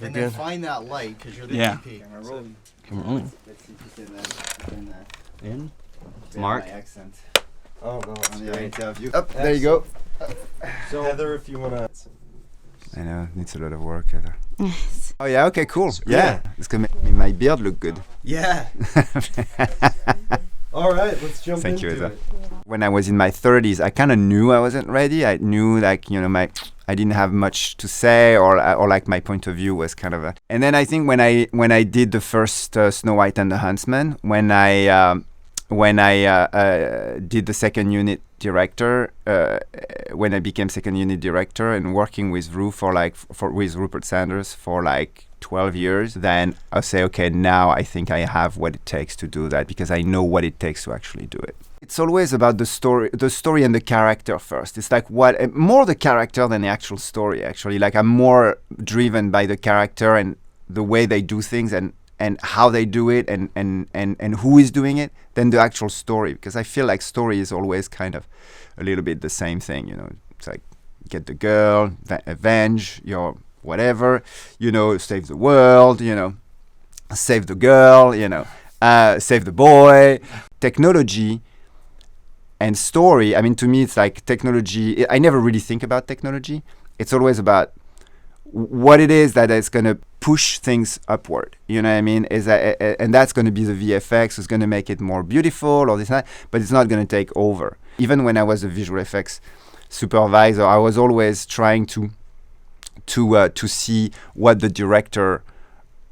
And then find that light, because you're the DP. Camera rolling. Camera rolling. Let's see if you can In. Mark. My accent. Oh no, On the interview. Up, there you go. So Heather, if you wanna. I know, needs a lot of work, Heather. Yes. Oh yeah, okay, cool. Yeah, it's gonna make my beard look good. Yeah. All right, let's jump Thank you, into Heather. it. When I was in my 30s, I kind of knew I wasn't ready. I knew, like, you know, I didn't have much to say, or like my point of view was kind of a. And then I think when I did the first Snow White and the Huntsman, when I did the second unit director, when I became second unit director and working with with Rupert Sanders for like 12 years, then I'll say, okay, now I think I have what it takes to do that, because I know what it takes to actually do it. It's always about the story and the character first. It's like more the character than the actual story, actually. Like, I'm more driven by the character and the way they do things and how they do it and who is doing it than the actual story, because I feel like story is always kind of a little bit the same thing, you know. It's like, get the girl, avenge your whatever, you know, save the world, you know, save the girl, you know, save the boy. Technology and story, I mean, to me, it's like technology. I never really think about technology. It's always about what it is that is going to push things upward. You know what I mean? And that's going to be the VFX. It's going to make it more beautiful or this and that, but it's not going to take over. Even when I was a visual effects supervisor, I was always trying to see what the director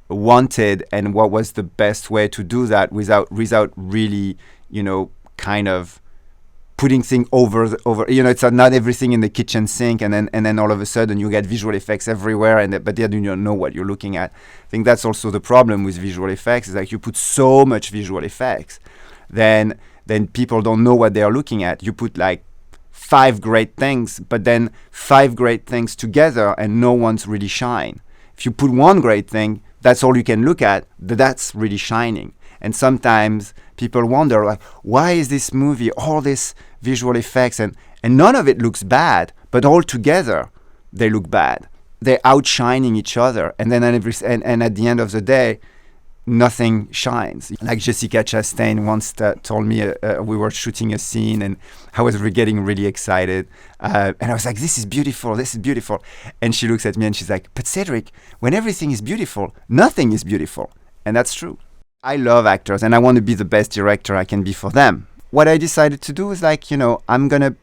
wanted and what was the best way to do that without really, you know, kind of putting things over, you know. It's not everything in the kitchen sink, and then all of a sudden you get visual effects everywhere, but then you don't know what you're looking at. I think that's also the problem with visual effects, is like you put so much visual effects, then people don't know what they are looking at. You put like 5 great things, but then 5 great things together and no one's really shine. If you put one great thing, that's all you can look at, that's really shining. And sometimes people wonder, like, why is this movie all this visual effects and none of it looks bad, but all together they look bad. They're outshining each other, and then and at the end of the day, nothing shines. Like Jessica Chastain once told me, we were shooting a scene and I was getting really excited, and I was like, this is beautiful, and she looks at me and she's like, but Cedric, when everything is beautiful, nothing is beautiful. And that's true. I love actors and I want to be the best director I can be for them. What I decided to do is, like, you know, I'm gonna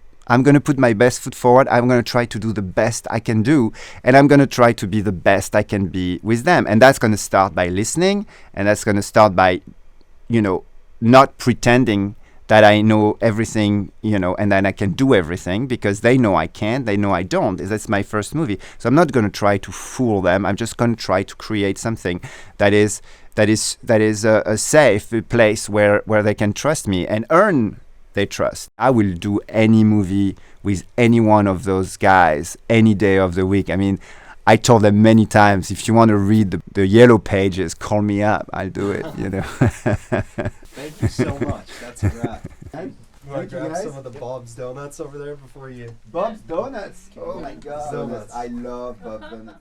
put my best foot forward. I'm gonna try to do the best I can do, and I'm gonna try to be the best I can be with them. And that's gonna start by listening, and that's gonna start by, you know, not pretending that I know everything, you know, and then I can do everything, because they know I can't, they know I don't. That's my first movie, so I'm not gonna try to fool them. I'm just gonna try to create something that is a safe place where they can trust me and earn their trust. I will do any movie with any one of those guys any day of the week. I mean, I told them many times, if you want to read the yellow pages, call me up. I'll do it, you know. Thank you so much. That's a wrap. You want to grab some of the Bob's Donuts over there before you... Bob's Donuts? Oh my God. Donuts. I love Bob's Donuts.